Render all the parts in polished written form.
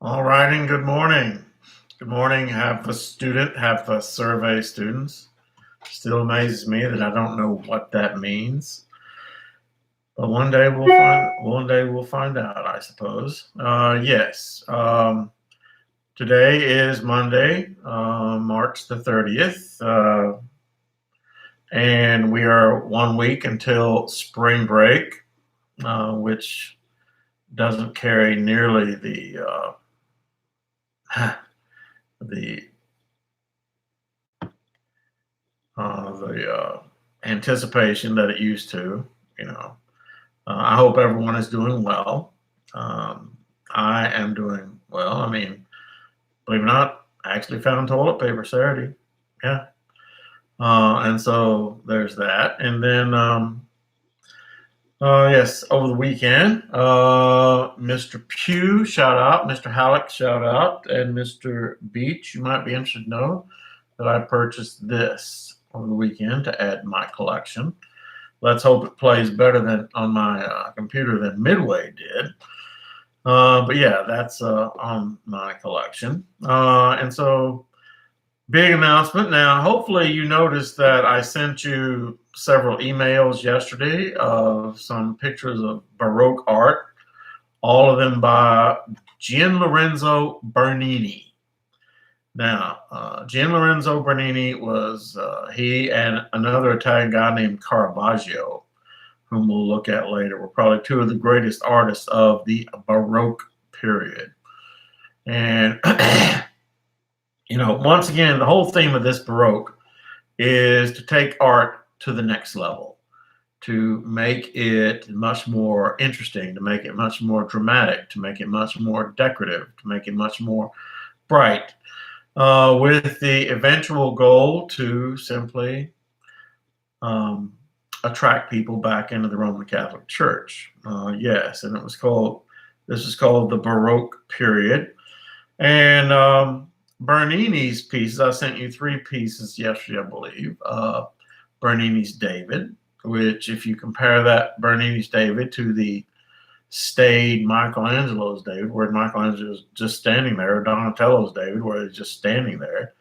All right, and good morning. Good morning. Have the student, have the survey students. Still amazes me that I don't know what that means, but one day we'll find. One day we'll find out, I suppose. Yes. Today is Monday, March the 30th, and we are 1 week until spring break, which doesn't carry nearly the the anticipation that it used to. You know, I hope everyone is doing well. I am doing well. I mean, believe it or not, I actually found toilet paper Saturday. Yeah. And so there's that. And then, yes, over the weekend, Mr. Pugh, shout out, Mr. Halleck, shout out, and Mr. Beach, you might be interested to know that I purchased this over the weekend to add to my collection. Let's hope it plays better than on my computer than Midway did. But yeah, that's on my collection. And so, big announcement. Now, hopefully, you noticed that I sent you several emails yesterday of some pictures of Baroque art, all of them by Gian Lorenzo Bernini. Now, Gian Lorenzo Bernini was he and another Italian guy named Caravaggio, whom we'll look at later, were probably two of the greatest artists of the Baroque period. And, once again, the whole theme of this Baroque is to take art to the next level, to make it much more interesting, to make it much more dramatic, to make it much more decorative, to make it much more bright, with the eventual goal to simply attract people back into the Roman Catholic Church. Yes, and this is called the Baroque period. And Bernini's pieces, I sent you 3 pieces yesterday, I believe. Bernini's David, which if you compare that Bernini's David to the staid Michelangelo's David, where Michelangelo is just standing there, or Donatello's David, where he's just standing there.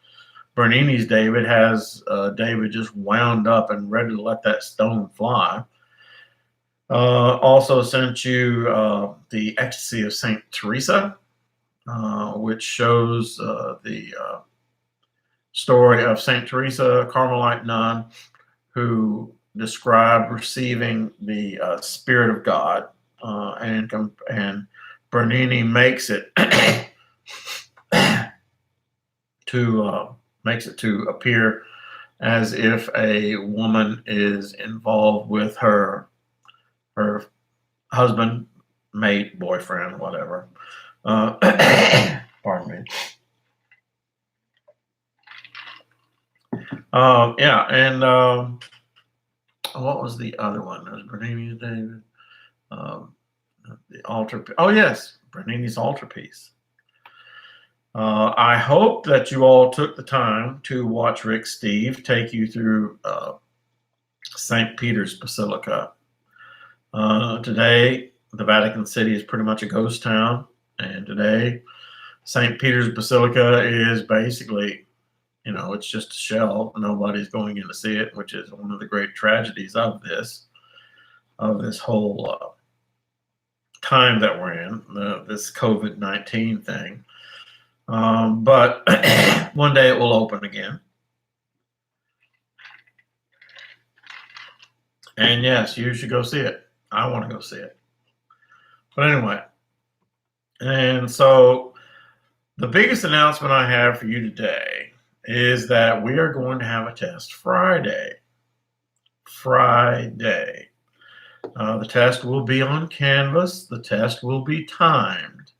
Bernini's David has David just wound up and ready to let that stone fly. Also sent you the Ecstasy of Saint Teresa, which shows the story of Saint Teresa, a Carmelite nun, who described receiving the Spirit of God. And Bernini makes it to appear as if a woman is involved with her husband, mate, boyfriend, whatever. Pardon me. Yeah, and what was the other one? There's Bernini's David. The altar. Oh yes, Bernini's altarpiece. I hope that you all took the time to watch Rick Steve take you through St. Peter's Basilica. Today, the Vatican City is pretty much a ghost town, and today, St. Peter's Basilica is basically, it's just a shell. Nobody's going in to see it, which is one of the great tragedies of this whole time that we're in, this COVID-19 thing. But one day it will open again. And yes, you should go see it. I want to go see it. But anyway, and so the biggest announcement I have for you today is that we are going to have a test Friday. The test will be on Canvas. The test will be timed.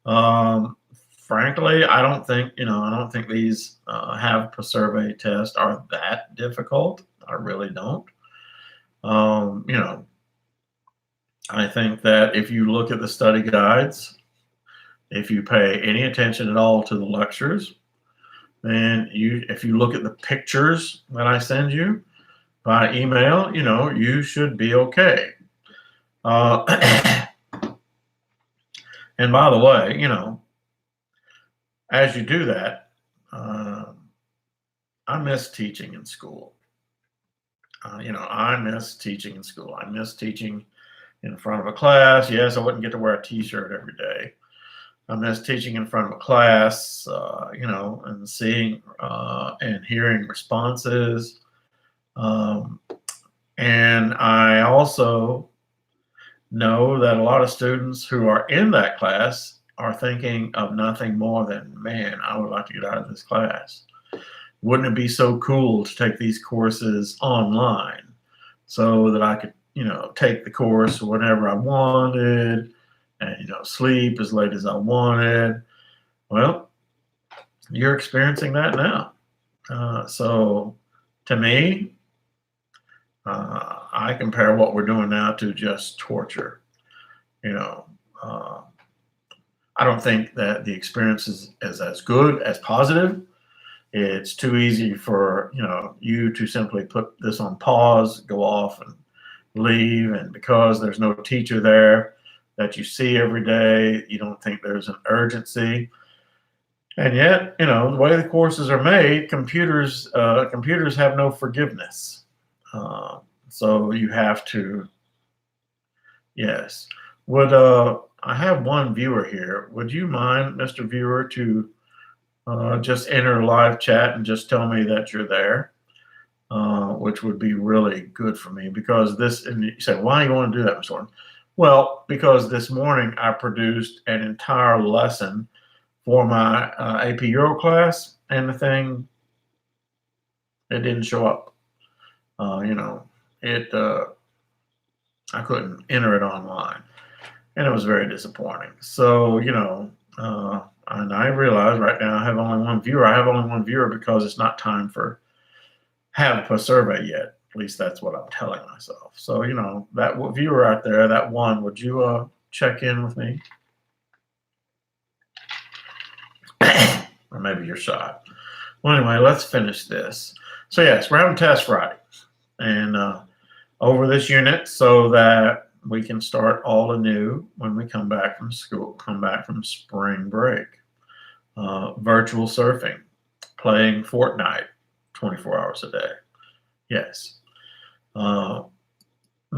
Frankly, I don't think these HAVPA survey tests are that difficult. I really don't. I think that if you look at the study guides, if you pay any attention at all to the lectures, then if you look at the pictures that I send you by email, you should be okay. And by the way, as you do that, I miss teaching in school. I miss teaching in school. I miss teaching in front of a class. Yes, I wouldn't get to wear a T-shirt every day. I miss teaching in front of a class, and seeing and hearing responses. Um, and I also know that a lot of students who are in that class are thinking of nothing more than, man, I would like to get out of this class. Wouldn't it be so cool to take these courses online so that I could, take the course whenever I wanted and, sleep as late as I wanted? Well, you're experiencing that now. So to me, I compare what we're doing now to just torture. You know, uh, I don't think that the experience is as good as positive. It's too easy for you to simply put this on pause, go off and leave, and because there's no teacher there that you see every day, you don't think there's an urgency. And yet, the way the courses are made, computers have no forgiveness. Uh, so you have to, yes. Would I have one viewer here? Would you mind, Mr. Viewer, to just enter live chat and just tell me that you're there, which would be really good for me because and you say, why do you want to do that, Mr. Horton? Well, because this morning I produced an entire lesson for my AP Euro class, and the thing, it didn't show up. I couldn't enter it online, and it was very disappointing. So, and I realize right now I have only one viewer. I have only one viewer because it's not time for HAVPA survey yet. At least that's what I'm telling myself. So, that viewer out there, that one, would you check in with me? Or maybe you're shy. Well, anyway, let's finish this. So, yes, we're having test Friday. And over this unit so that we can start all anew when we come back from school, come back from spring break. Virtual surfing, playing Fortnite 24 hours a day. Yes. And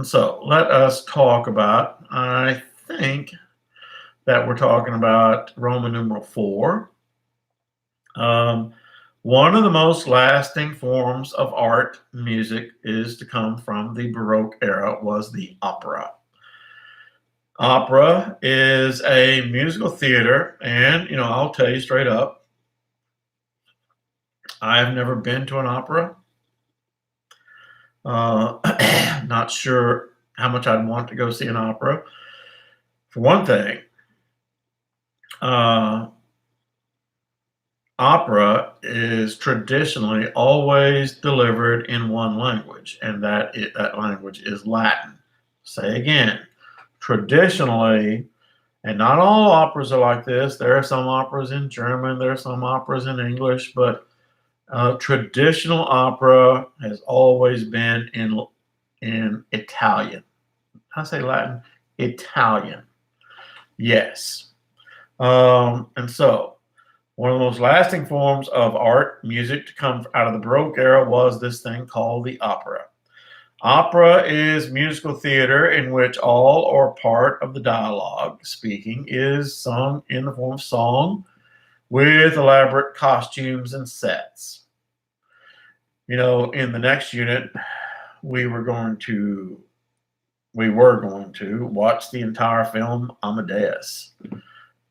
so let us talk about, I think that we're talking about Roman numeral 4. One of the most lasting forms of art, music, is to come from the Baroque era, was the opera. Opera is a musical theater, and, I'll tell you straight up, I've never been to an opera. Not sure how much I'd want to go see an opera. For one thing, opera is traditionally always delivered in one language, and that language is Latin. Say again, traditionally, and not all operas are like this. There are some operas in German, there are some operas in English, but traditional opera has always been in Italian. I say Latin, Italian. Yes. And so, one of the most lasting forms of art, music to come out of the Baroque era was this thing called the opera. Opera is musical theater in which all or part of the dialogue, speaking, is sung in the form of song with elaborate costumes and sets. In the next unit, we were going to watch the entire film Amadeus,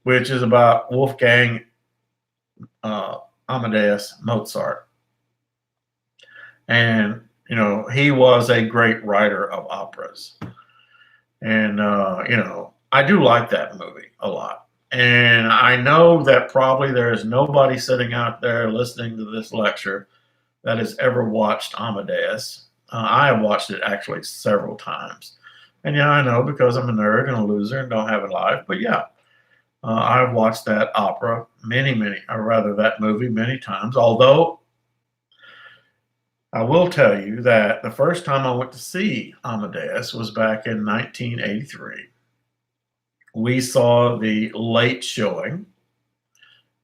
which is about Wolfgang Amadeus Mozart. And, he was a great writer of operas. And, I do like that movie a lot. And I know that probably there is nobody sitting out there listening to this lecture that has ever watched Amadeus. I have watched it actually several times. And yeah, I know, because I'm a nerd and a loser and don't have a life. But yeah, I've watched that opera that movie many times. Although I will tell you that the first time I went to see Amadeus was back in 1983. We saw the late showing,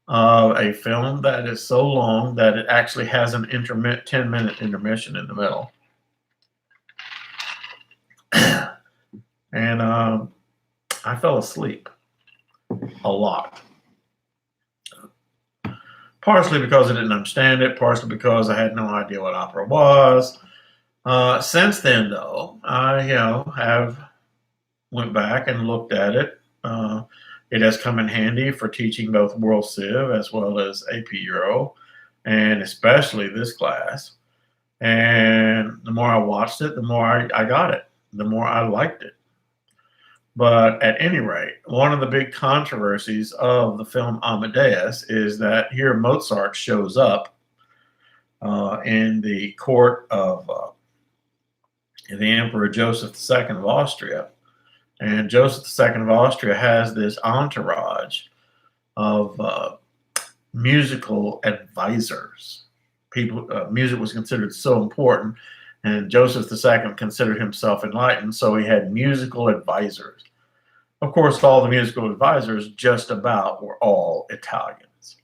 of a film that is so long that it actually has an 10-minute intermission in the middle. And I fell asleep a lot. Partially because I didn't understand it, partially because I had no idea what opera was. Since then, though, I have went back and looked at it. It has come in handy for teaching both World Civ as well as AP Euro, and especially this class. And the more I watched it, the more I got it, the more I liked it. But at any rate, one of the big controversies of the film Amadeus is that here Mozart shows up in the court of the Emperor Joseph II of Austria. And Joseph II of Austria has this entourage of musical advisors. Music was considered so important, and Joseph II considered himself enlightened, so he had musical advisors. Of course, all the musical advisors just about were all Italians.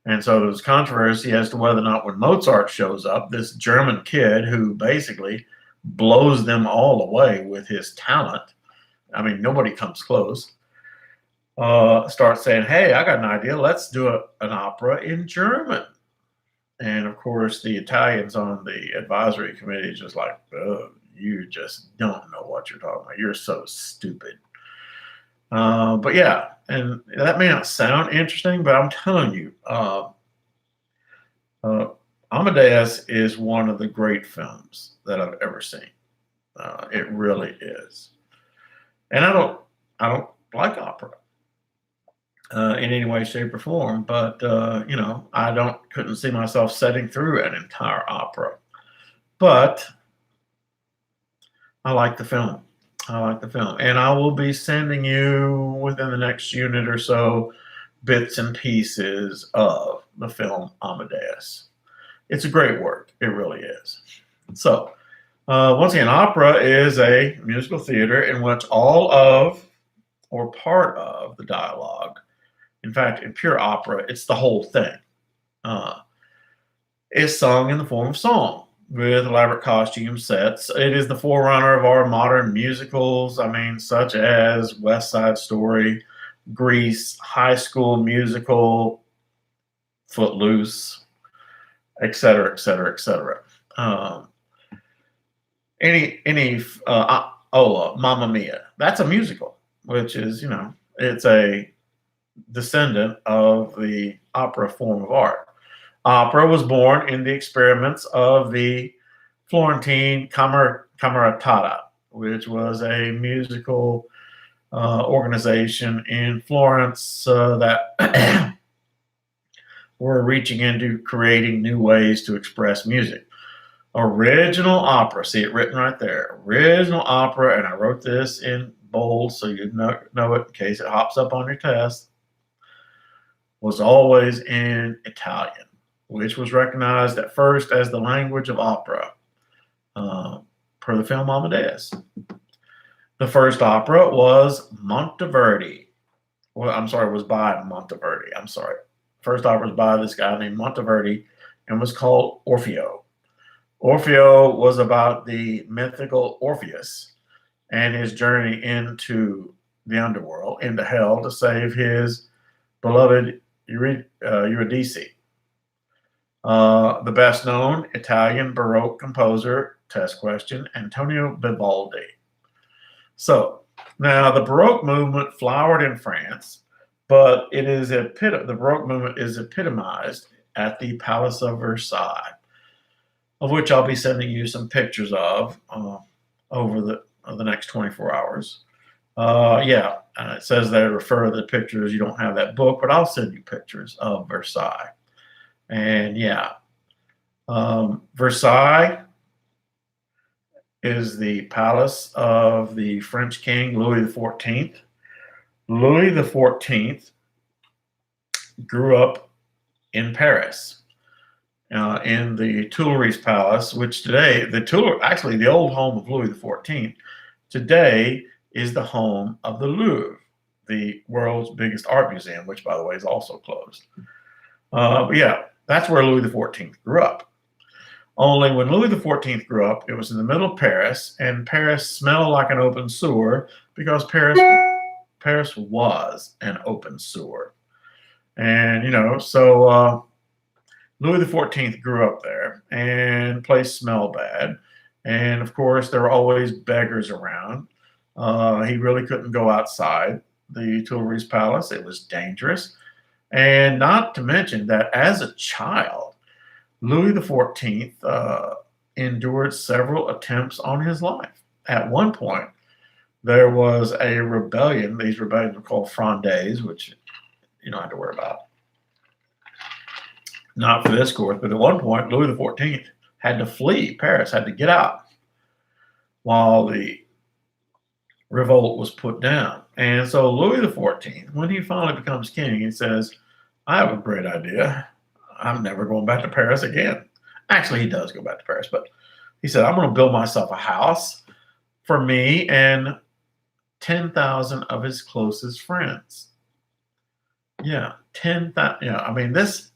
And so there was controversy as to whether or not when Mozart shows up, this German kid who basically blows them all away with his talent, I mean, nobody comes close, starts saying, hey, I got an idea. Let's do an opera in German. And of course, the Italians on the advisory committee is just like, oh, you just don't know what you're talking about. You're so stupid. But yeah, and that may not sound interesting, but I'm telling you, Amadeus is one of the great films that I've ever seen. It really is. And I don't like opera in any way, shape, or form, but I couldn't see myself sitting through an entire opera. But I like the film. And I will be sending you within the next unit or so bits and pieces of the film Amadeus. It's a great work. It really is. So, once again, opera is a musical theater in which all of or part of the dialogue, in fact, in pure opera, it's the whole thing, is sung in the form of song with elaborate costume sets. It is the forerunner of our modern musicals, such as West Side Story, Grease, High School Musical, Footloose, etc., etc., etc. Mamma Mia. That's a musical, which is, it's a descendant of the opera form of art. Opera was born in the experiments of the Florentine Camerata, which was a musical organization in Florence that were reaching into creating new ways to express music. Original opera, see it written right there, original opera, and I wrote this in bold so you know it in case it hops up on your test, was always in Italian, which was recognized at first as the language of opera per the film Amadeus. The first opera was Monteverdi. Was by Monteverdi. First opera was by this guy named Monteverdi and was called Orfeo. Orfeo was about the mythical Orpheus and his journey into the underworld, into hell, to save his beloved Eurydice. The best known Italian Baroque composer, test question, Antonio Vivaldi. So now the Baroque movement flowered in France, but the Baroque movement is epitomized at the Palace of Versailles, of which I'll be sending you some pictures of over the next 24 hours. It says there, refer to the pictures. You don't have that book, but I'll send you pictures of Versailles. And Versailles is the palace of the French king, Louis XIV. Louis XIV grew up in Paris, in the Tuileries Palace, which today, the old home of Louis XIV, today is the home of the Louvre, the world's biggest art museum, which, by the way, is also closed. But yeah, that's where Louis XIV grew up. Only when Louis XIV grew up, it was in the middle of Paris, and Paris smelled like an open sewer because Paris was an open sewer. And, so Louis XIV grew up there, and the place smelled bad. And of course, there were always beggars around. He really couldn't go outside the Tuileries Palace, it was dangerous. And not to mention that as a child, Louis XIV endured several attempts on his life. At one point, there was a rebellion. These rebellions were called frondes, which you don't have to worry about. Not for this course, but at one point, Louis XIV had to flee Paris, had to get out while the revolt was put down. And so Louis XIV, when he finally becomes king, he says, I have a great idea. I'm never going back to Paris again. Actually, he does go back to Paris, but he said, I'm going to build myself a house for me and 10,000 of his closest friends. Yeah, 10,000. Yeah, I mean, this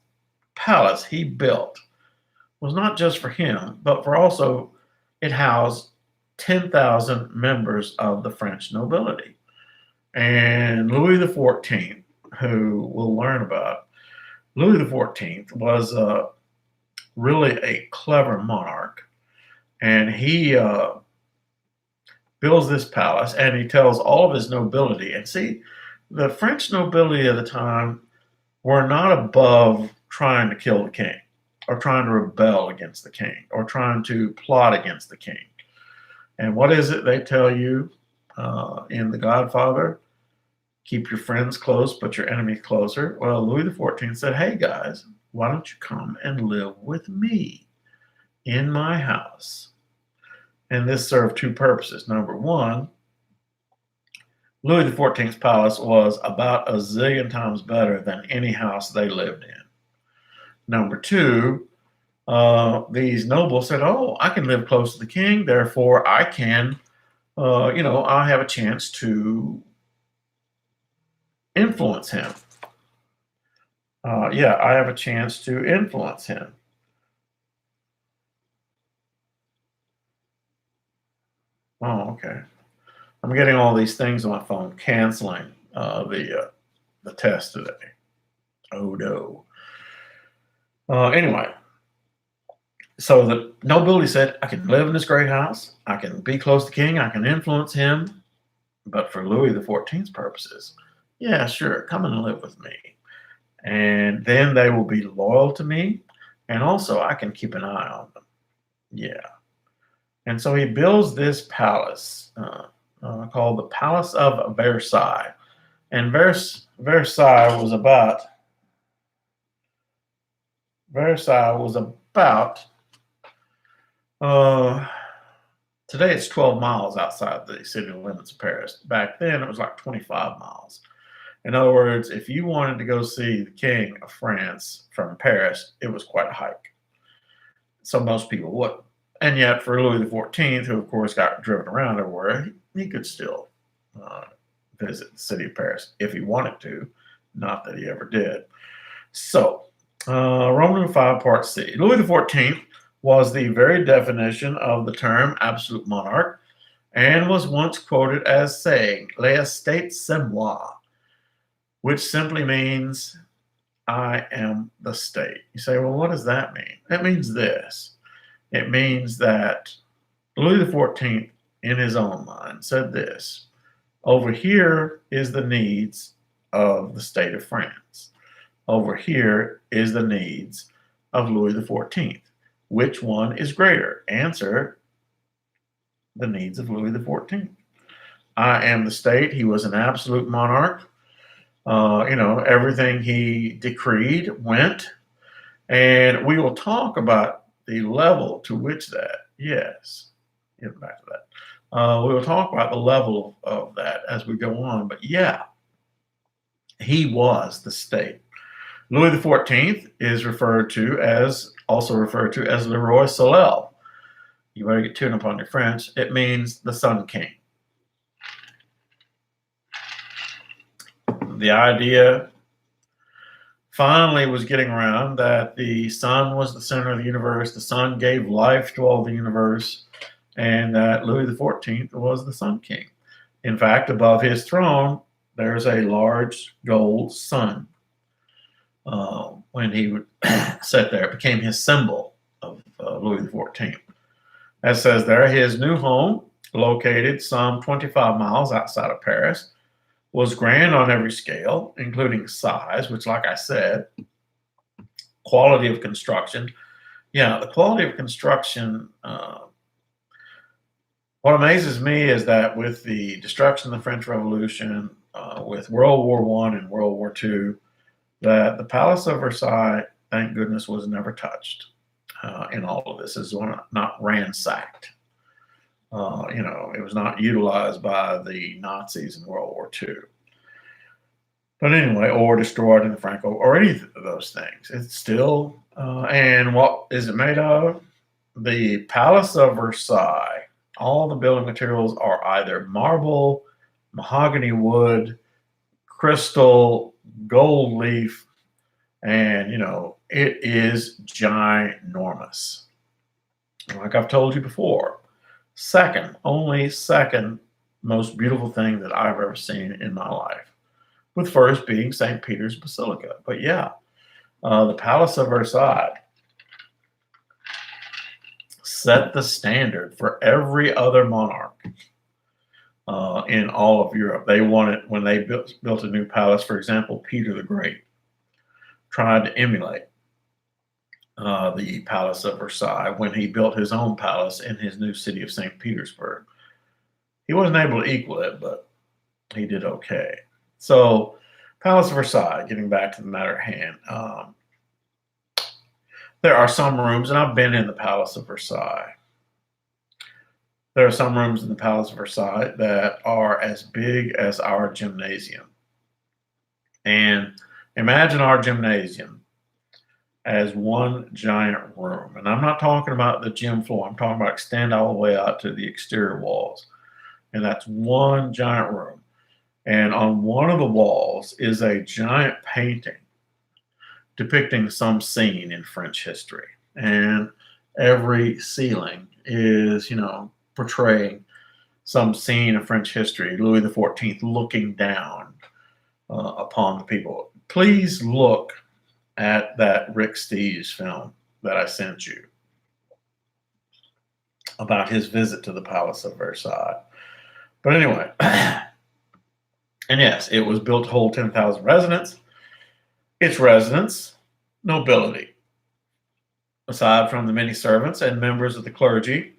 palace he built was not just for him, but for also it housed 10,000 members of the French nobility. And Louis XIV, who we'll learn about, Louis XIV was really a clever monarch, and he builds this palace, and he tells all of his nobility. And see, the French nobility of the time were not above trying to kill the king, or trying to rebel against the king, or trying to plot against the king. And what is it they tell you in The Godfather? Keep your friends close, but your enemies closer. Well, Louis XIV said, hey guys, why don't you come and live with me in my house? And this served two purposes. Number one, Louis XIV's palace was about a zillion times better than any house they lived in. Number two, these nobles said, oh, I can live close to the king, therefore I can, I have a chance to influence him. I have a chance to influence him. Oh, okay. I'm getting all these things on my phone canceling the test today. Oh no. Anyway, so the nobility said, I can live in this great house, I can be close to the king, I can influence him, but for Louis XIV's purposes, yeah, sure, come and live with me. And then they will be loyal to me, and also I can keep an eye on them. Yeah. And so he builds this palace called the Palace of Versailles. And Versailles was about today it's 12 miles outside the city limits of Paris. Back then it was like 25 miles. In other words, if you wanted to go see the King of France from Paris, it was quite a hike. So most people wouldn't. And yet for Louis XIV, who of course got driven around everywhere, he could still visit the city of Paris if he wanted to. Not that he ever did. So, Roman V, Part C. Louis XIV was the very definition of the term absolute monarch and was once quoted as saying, "L'estate c'est moi," which simply means, I am the state. You say, well, what does that mean? It means this. It means that Louis XIV, in his own mind, said this: over here is the needs of the state of France. Over here is the needs of Louis XIV. Which one is greater? Answer: the needs of Louis XIV. I am the state. He was an absolute monarch. Everything he decreed went. And we will talk about the level to which that, yes, get back to that. We will talk about the level of that as we go on. But yeah, he was the state. Louis XIV is also referred to as Le Roi Soleil. You better get tuned up on your French. It means the Sun King. The idea finally was getting around that the sun was the center of the universe, the sun gave life to all the universe, and that Louis XIV was the Sun King. In fact, above his throne, there's a large gold sun. When he would sit there, it became his symbol of Louis XIV. As says there, his new home, located some 25 miles outside of Paris, was grand on every scale, including size, which, like I said, quality of construction. Yeah, the quality of construction. What amazes me is that with the destruction of the French Revolution, with World War I and World War II, that the Palace of Versailles, thank goodness, was never touched in all of this. It was not ransacked. It was not utilized by the Nazis in World War II. But anyway, or destroyed in the Franco, or any of those things. It's still, and what is it made of? The Palace of Versailles, all the building materials are either marble, mahogany wood, crystal, gold leaf, and, it is ginormous. Like I've told you before, only second most beautiful thing that I've ever seen in my life, with first being St. Peter's Basilica. But yeah, the Palace of Versailles set the standard for every other monarch in all of Europe. They wanted, when they built a new palace, for example, Peter the Great tried to emulate the Palace of Versailles when he built his own palace in his new city of St. Petersburg. He wasn't able to equal it, but he did okay. So, Palace of Versailles, getting back to the matter at hand, there are some rooms, and I've been in the Palace of Versailles. There are some rooms in the Palace of Versailles that are as big as our gymnasium. And imagine our gymnasium as one giant room. And I'm not talking about the gym floor. I'm talking about extend all the way out to the exterior walls. And that's one giant room. And on one of the walls is a giant painting depicting some scene in French history. And every ceiling is, portraying some scene of French history. Louis XIV looking down upon the people. Please look at that Rick Steves film that I sent you about his visit to the Palace of Versailles. But anyway, and yes, it was built to hold 10,000 residents. Its residents, nobility, aside from the many servants and members of the clergy,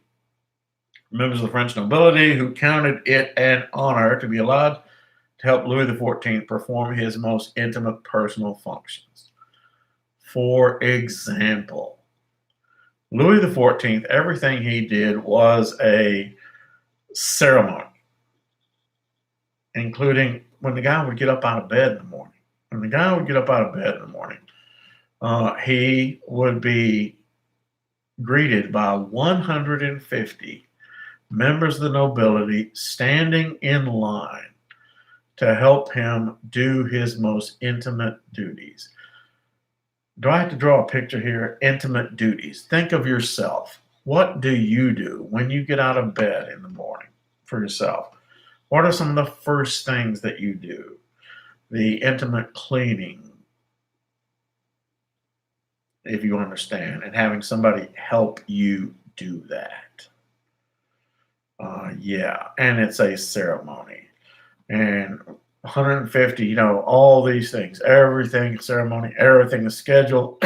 members of the French nobility who counted it an honor to be allowed to help Louis XIV perform his most intimate personal functions. For example, Louis XIV, everything he did was a ceremony, including when the guy would get up out of bed in the morning. When the guy would get up out of bed in the morning, he would be greeted by 150 members of the nobility standing in line to help him do his most intimate duties. Do I have to draw a picture here? Intimate duties. Think of yourself. What do you do when you get out of bed in the morning for yourself? What are some of the first things that you do? The intimate cleaning, if you understand, and having somebody help you do that. Yeah, and it's a ceremony. And 150, all these things, everything ceremony, everything is scheduled.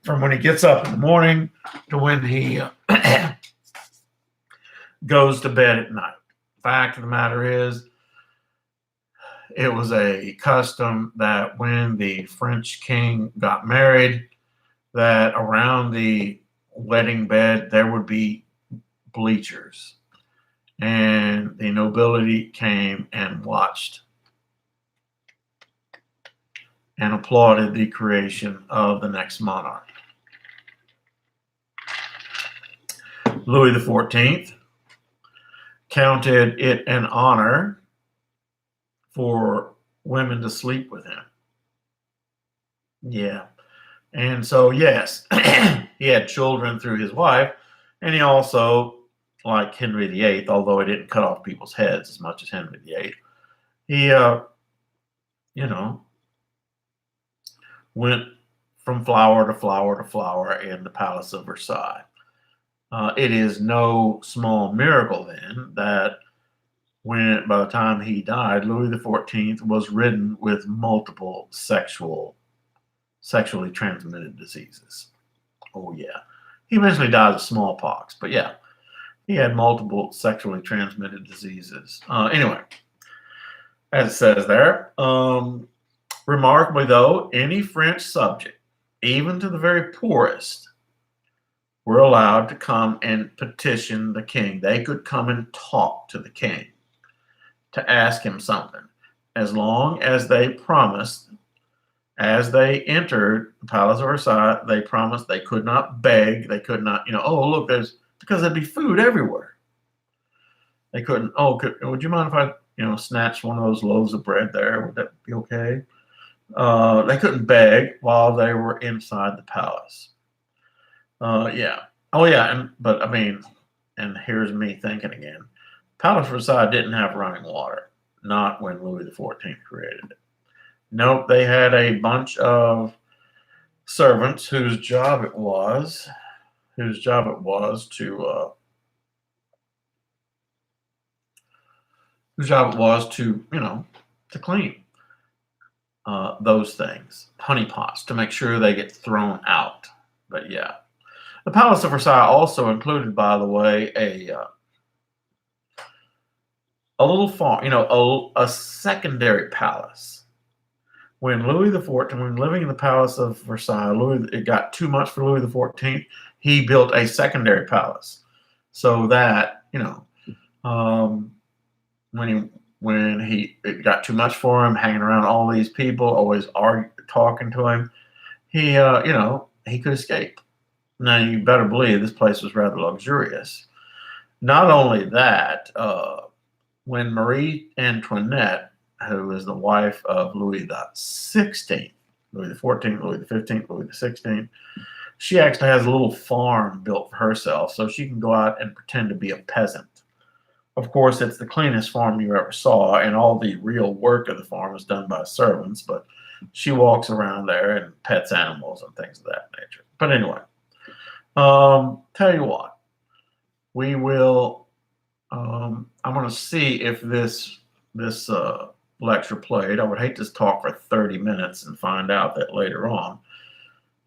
From when he gets up in the morning to when he goes to bed at night. Fact of the matter is, it was a custom that when the French king got married, that around the wedding bed there would be bleachers. And the nobility came and watched and applauded the creation of the next monarch. Louis XIV counted it an honor for women to sleep with him. Yeah. And so, yes, he had children through his wife, and he also, like Henry VIII, although he didn't cut off people's heads as much as Henry VIII, he, you know, went from flower to flower to flower in the Palace of Versailles. It is no small miracle then that by the time he died, Louis XIV was ridden with multiple sexually transmitted diseases. Oh yeah, he eventually died of smallpox, but yeah, he had multiple sexually transmitted diseases. Anyway, as it says there, remarkably though, any French subject, even to the very poorest, were allowed to come and petition the king. They could come and talk to the king to ask him something, as long as they promised, as they entered the Palace of Versailles, they promised they could not beg, they could not, oh, look, because there'd be food everywhere. They couldn't, would you mind if I, snatched one of those loaves of bread there? Would that be okay? They couldn't beg while they were inside the palace. Yeah. Oh, yeah. But I mean, and here's me thinking again. Palace of Versailles didn't have running water, not when Louis XIV created it. Nope, they had a bunch of servants whose job it was to clean those things, honeypots, to make sure they get thrown out. But yeah, the Palace of Versailles also included, by the way, a little farm, a secondary palace. When Louis XIV, when living in the Palace of Versailles, it got too much for Louis XIV. He built a secondary palace, so that when it got too much for him, hanging around all these people, always talking to him, he he could escape. Now you better believe this place was rather luxurious. Not only that, when Marie Antoinette, who is the wife of Louis XVI, Louis XIV, Louis XV, Louis XVI, she actually has a little farm built for herself so she can go out and pretend to be a peasant. Of course, it's the cleanest farm you ever saw, and all the real work of the farm is done by servants, but she walks around there and pets animals and things of that nature. But anyway, tell you what, we will, I'm going to see if this lecture played. I would hate to talk for 30 minutes and find out that later on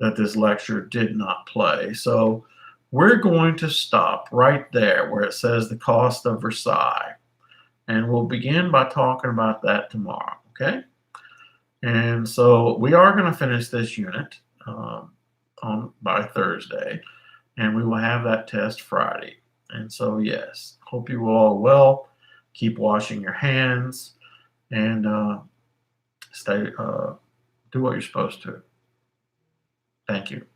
that this lecture did not play. So we're going to stop right there where it says the cost of Versailles. And we'll begin by talking about that tomorrow, okay? And so we are going to finish this unit by Thursday, and we will have that test Friday. And so, yes, hope you all well. Keep washing your hands and do what you're supposed to. Thank you.